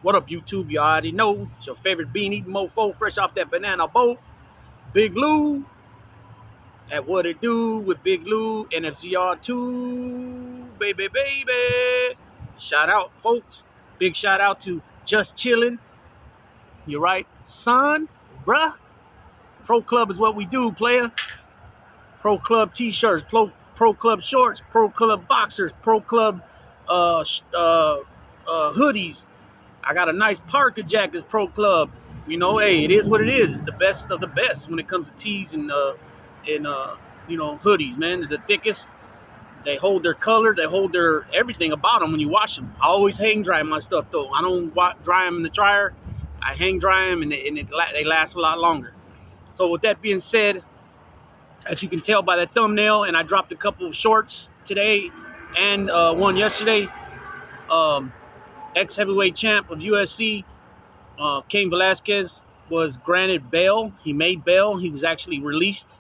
What up, YouTube? You already know. It's your favorite bean eating mofo, fresh off that banana boat. Big Lou. At What It Do with Big Lou, NFCR2. Baby, baby. Shout out, folks. Big shout out to Just Chillin'. You're right, son, bruh. Pro Club is what we do, player. Pro Club t-shirts, pro Club shorts, Pro Club boxers, Pro Club hoodies. I got a nice Parker jacket, Pro Club. You know, hey, it is what it is. It's the best of the best when it comes to tees and hoodies, man. They're the thickest. They hold their color. They hold their everything about them when you wash them. I always hang dry my stuff, though. I don't dry them in the dryer. I hang dry them, and they last a lot longer. So with that being said, as you can tell by that thumbnail, and I dropped a couple of shorts today and one yesterday. Ex-heavyweight champ of UFC, Cain Velasquez, was granted bail. He made bail. He was actually released,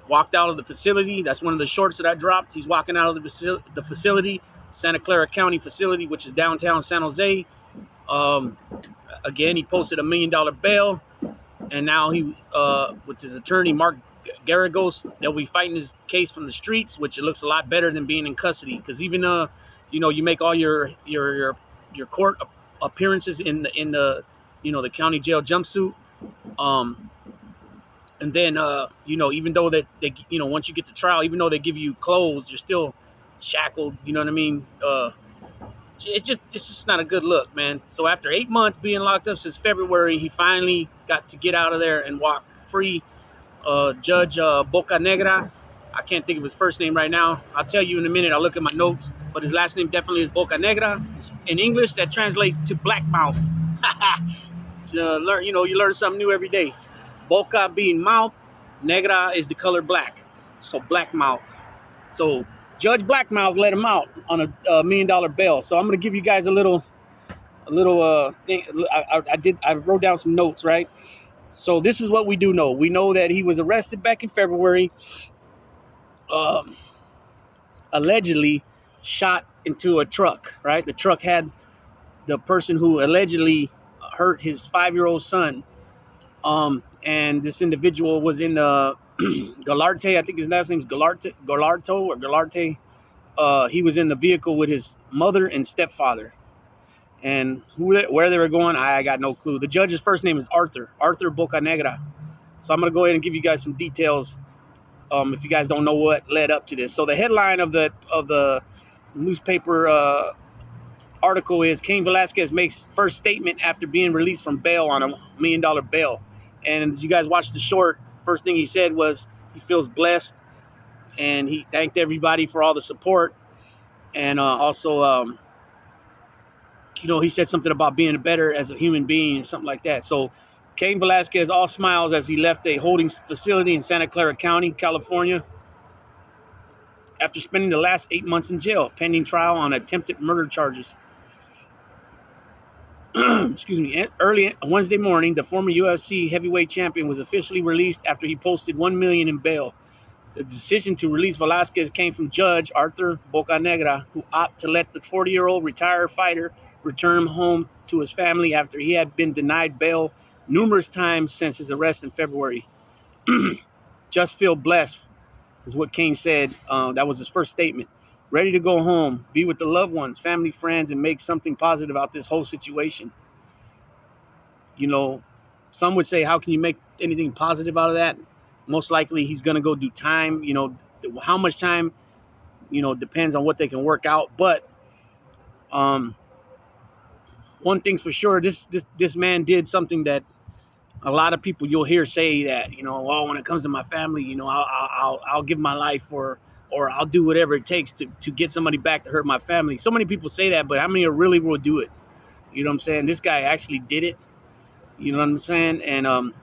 walked out of the facility. That's one of the shorts that I dropped. He's walking out of the facility, Santa Clara County facility, which is downtown San Jose. Again, he posted $1 million bail, and now he, with his attorney, Mark Garagos, they'll be fighting his case from the streets, which it looks a lot better than being in custody. Because even you make all your court appearances in the the county jail jumpsuit, and then even though that they once you get to trial, even though they give you clothes, you're still shackled. You know what I mean? It's just not a good look, man. So after 8 months being locked up since February, he finally got to get out of there and walk free. Judge Boca Negra, I can't think of his first name right now. I'll tell you in a minute. I'll look at my notes, but his last name definitely is Boca Negra. In English, that translates to black mouth. You learn something new every day. Boca being mouth, Negra is the color black, so black mouth. So Judge Blackmouth let him out on a $1 million bail. So I'm gonna give you guys a little thing. I wrote down some notes, right? So this is what we do know. We know that he was arrested back in February, allegedly shot into a truck, right? The truck had the person who allegedly hurt his 5-year-old son. And this individual was in Galarte. I think his last name is Galarte. He was in the vehicle with his mother and stepfather. And where they were going, I got no clue. The judge's first name is Arthur Bocanegra. So I'm going to go ahead and give you guys some details if you guys don't know what led up to this. So the headline of the newspaper article is Cain Velasquez makes first statement after being released from bail on $1 million bail. And you guys watched the short. First thing he said was he feels blessed, and he thanked everybody for all the support. And also, he said something about being better as a human being or something like that. So Cain Velasquez all smiles as he left a holding facility in Santa Clara County, California, after spending the last 8 months in jail, pending trial on attempted murder charges. Excuse me. Early Wednesday morning, the former UFC heavyweight champion was officially released after he posted $1 million in bail. The decision to release Velasquez came from Judge Arthur Bocanegra, who opted to let the 40-year-old retired fighter return home to his family after he had been denied bail numerous times since his arrest in February. Just feel blessed, is what Cain said. That was his first statement. Ready to go home, be with the loved ones, family, friends, and make something positive out this whole situation. Some would say, how can you make anything positive out of that? Most likely he's going to go do time. How much time, depends on what they can work out. But one thing's for sure, this man did something that a lot of people you'll hear say that, when it comes to my family, I'll give my life or I'll do whatever it takes to get somebody back to hurt my family. So many people say that, but how many really will do it? You know what I'm saying? This guy actually did it. You know what I'm saying? And,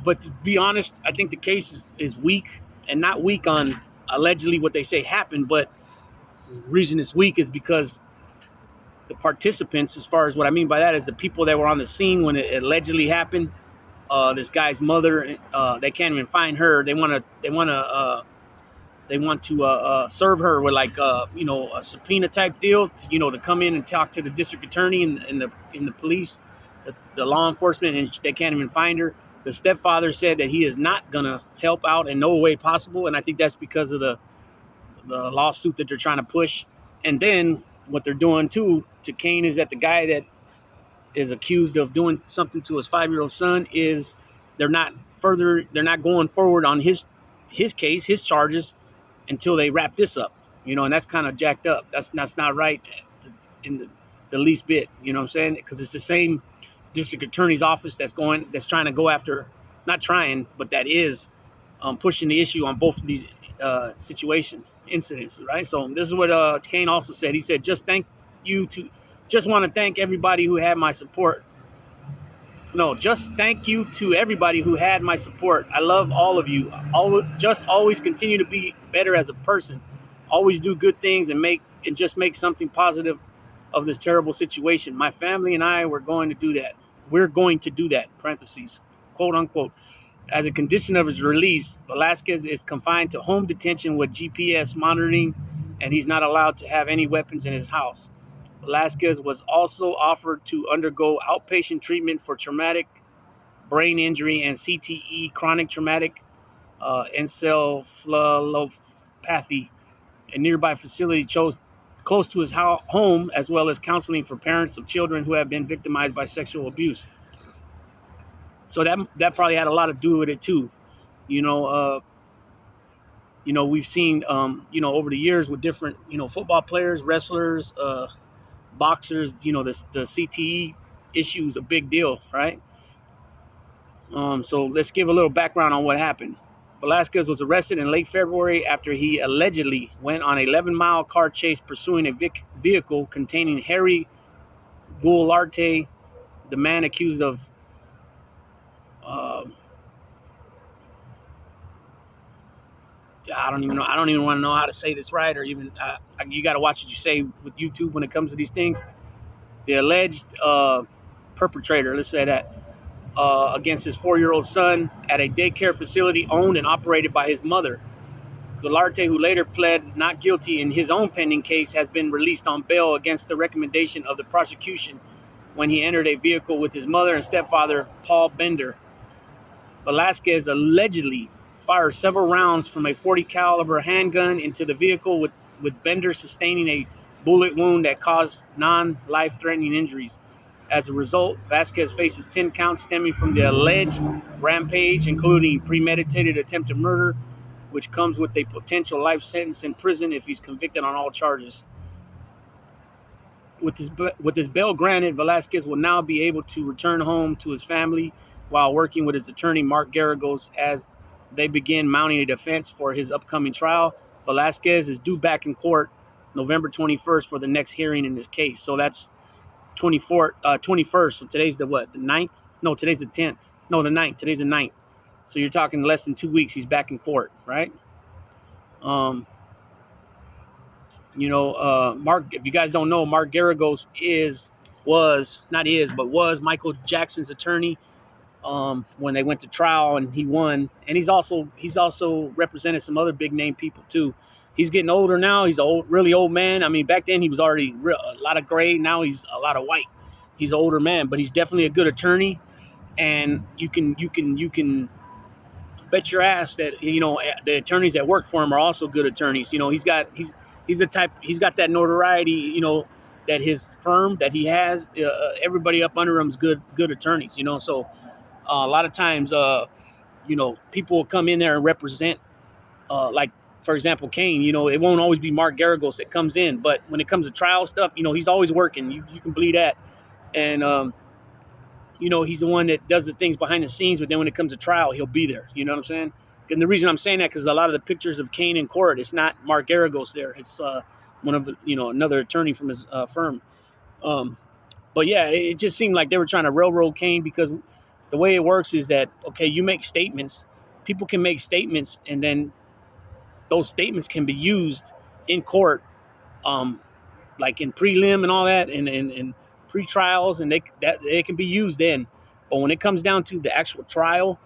but to be honest, I think the case is weak, and not weak on allegedly what they say happened, but the reason it's weak is because the participants, as far as what I mean by that, is the people that were on the scene when it allegedly happened. This guy's mother, they can't even find her. They want to they want to serve her with like a subpoena type deal, to come in and talk to the district attorney and the police, the law enforcement, and they can't even find her. The stepfather said that he is not gonna help out in no way possible, and I think that's because of the lawsuit that they're trying to push. And then what they're doing too to Kane is that the guy that is accused of doing something to his 5-year-old son is they're not going forward on his case, his charges, until they wrap this up, and that's kind of jacked up. That's not right in the least bit, you know what I'm saying? Because it's the same district attorney's office that's trying to go after, not trying, but that is pushing the issue on both of these incidents, right? So this is what Kane also said. He said, just want to thank everybody who had my support. No, just thank you to everybody who had my support. I love all of you. Always continue to be better as a person. Always do good things and just make something positive of this terrible situation. My family and I were going to do that. We're going to do that, parentheses, quote unquote. As a condition of his release, Velasquez is confined to home detention with GPS monitoring, and he's not allowed to have any weapons in his house. Velasquez was also offered to undergo outpatient treatment for traumatic brain injury and CTE, chronic traumatic encephalopathy, a nearby facility close to his home, as well as counseling for parents of children who have been victimized by sexual abuse. So that probably had a lot to do with it too. We've seen, over the years with different, football players, wrestlers, boxers, the CTE issue is a big deal, right? So let's give a little background on what happened. Velasquez was arrested in late February after he allegedly went on an 11-mile car chase pursuing a vehicle containing Harry Goularte, the man accused of I don't even want to know how to say this right, or even you got to watch what you say with YouTube when it comes to these things. The alleged perpetrator, let's say that, against his 4-year-old son at a daycare facility owned and operated by his mother. Goularte, who later pled not guilty in his own pending case, has been released on bail against the recommendation of the prosecution when he entered a vehicle with his mother and stepfather, Paul Bender. Velasquez allegedly fired several rounds from a .40 caliber handgun into the vehicle, with Bender sustaining a bullet wound that caused non-life-threatening injuries. As a result, Vasquez faces 10 counts stemming from the alleged rampage, including premeditated attempted murder, which comes with a potential life sentence in prison if he's convicted on all charges. With his bail granted, Velasquez will now be able to return home to his family while working with his attorney, Mark Garagos, as they begin mounting a defense for his upcoming trial. Velasquez is due back in court November 21st for the next hearing in this case. So that's 21st. So today's the what? The 9th? No, today's the 10th. No, the 9th. Today's the 9th. So you're talking less than 2 weeks. He's back in court, right? Mark, if you guys don't know, Mark Garagos was Michael Jackson's attorney when they went to trial, and he won. And he's also represented some other big name people too. He's getting older now. He's a really old man. I mean, back then he was already a lot of gray. Now he's a lot of white. He's an older man, but he's definitely a good attorney. And you can bet your ass that the attorneys that work for him are also good attorneys. He's got that notoriety. That his firm that he has, everybody up under him is good attorneys. So a lot of times, people will come in there and represent, like, for example, Kane. It won't always be Mark Garagos that comes in, but when it comes to trial stuff, he's always working. You can believe that. And he's the one that does the things behind the scenes, but then when it comes to trial, he'll be there. You know what I'm saying? And the reason I'm saying that, because a lot of the pictures of Kane in court, it's not Mark Garagos there. It's one of another attorney from his firm. But yeah, it just seemed like they were trying to railroad Kane, because the way it works is that, okay, you make statements, people can make statements, and then those statements can be used in court, like in prelim and all that, and pre-trials, and they can be used then. But when it comes down to the actual trial,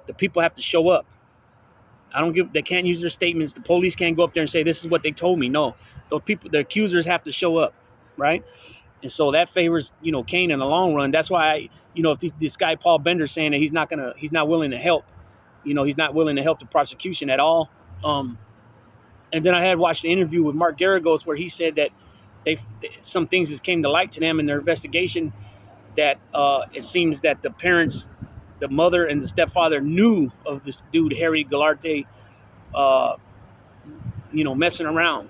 the people have to show up. They can't use their statements. The police can't go up there and say, this is what they told me. No, those people, the accusers have to show up, right? And so that favors, Cain in the long run. That's why, if this guy, Paul Bender, saying that he's not willing to help, he's not willing to help the prosecution at all. And then I had watched the interview with Mark Garagos where he said that some things just came to light to them in their investigation, that it seems that the parents, the mother and the stepfather, knew of this dude, Harry Galarte, messing around,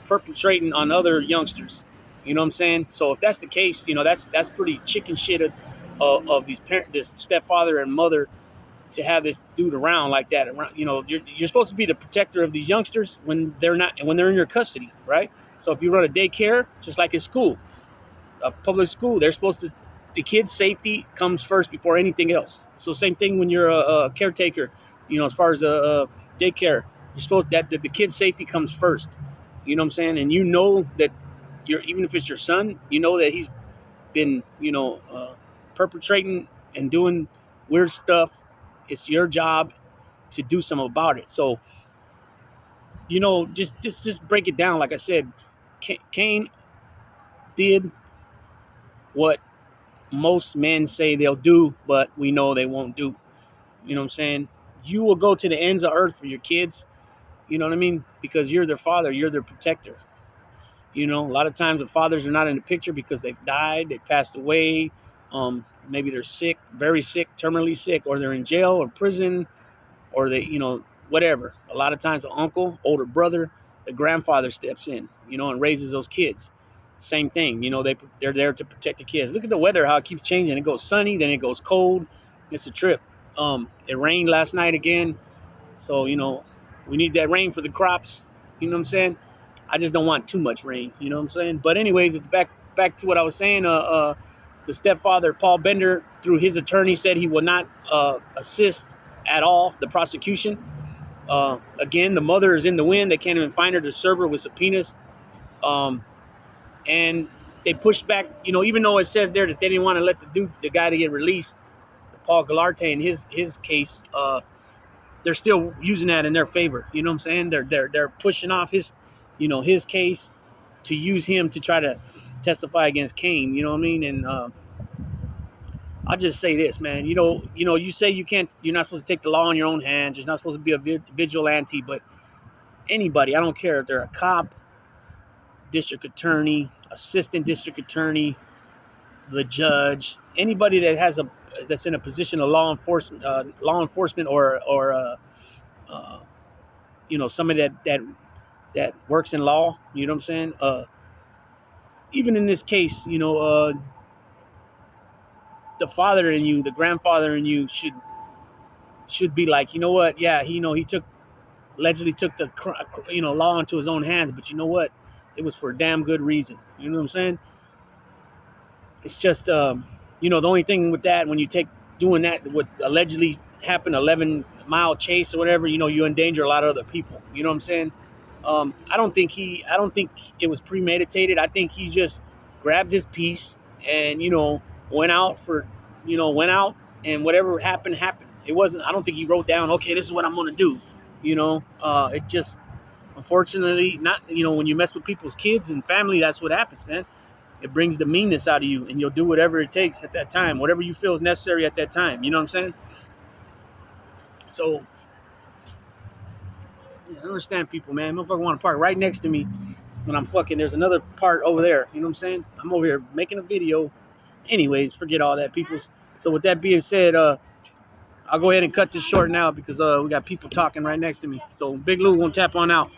perpetrating on other youngsters. You know what I'm saying? So if that's the case, that's pretty chicken shit of these this stepfather and mother, to have this dude around like that. Around, you're supposed to be the protector of these youngsters when they're in your custody, right? So if you run a daycare, just like at school, a public school, the kids' safety comes first before anything else. So same thing when you're a caretaker, as far as a daycare, you're supposed that the kids' safety comes first. You know what I'm saying? And that even if it's your son, that he's been, perpetrating and doing weird stuff. It's your job to do something about it. So, just break it down. Like I said, Cain did what most men say they'll do, but we know they won't do. You know what I'm saying? You will go to the ends of earth for your kids. You know what I mean? Because you're their father, you're their protector. A lot of times the fathers are not in the picture because they've died, they passed away. Maybe they're sick, very sick, terminally sick, or they're in jail or prison, or they, whatever. A lot of times the uncle, older brother, the grandfather steps in, and raises those kids. Same thing, they're there to protect the kids. Look at the weather, how it keeps changing. It goes sunny, then it goes cold. It's a trip. It rained last night again. So, we need that rain for the crops. You know what I'm saying? I just don't want too much rain. You know what I'm saying? But anyways, back to what I was saying. The stepfather, Paul Bender, through his attorney, said he will not assist at all the prosecution. Again, the mother is in the wind. They can't even find her to serve her with subpoenas. And they pushed back, even though it says there that they didn't want to let the guy to get released, Paul Galarte, in his case, they're still using that in their favor. You know what I'm saying? They're pushing off his case to use him to try to testify against Cain. You know what I mean? And I'll just say this, man. You say you're not supposed to take the law in your own hands. You're not supposed to be a vigilante, but anybody, I don't care if they're a cop, district attorney, assistant district attorney, the judge, anybody that's in a position of law enforcement, or somebody that works in law. You know what I'm saying? Even in this case, the father in you, the grandfather in you should be like, you know what? Yeah, he allegedly took the law into his own hands, but you know what? It was for a damn good reason. You know what I'm saying? It's just, the only thing with that, when you doing that, what allegedly happened, 11-mile chase or whatever, you endanger a lot of other people. You know what I'm saying? I don't think it was premeditated. I think he just grabbed his piece and, went out and whatever happened. It wasn't, I don't think he wrote down, okay, this is what I'm going to do. It just, unfortunately, not, when you mess with people's kids and family, that's what happens, man. It brings the meanness out of you, and you'll do whatever it takes at that time, whatever you feel is necessary at that time. You know what I'm saying? So, I understand people, man. Motherfucker want to park right next to me when I'm fucking. There's another part over there. You know what I'm saying? I'm over here making a video. Anyways, forget all that, peoples. So with that being said, I'll go ahead and cut this short now because we got people talking right next to me. So Big Lou won't tap on out.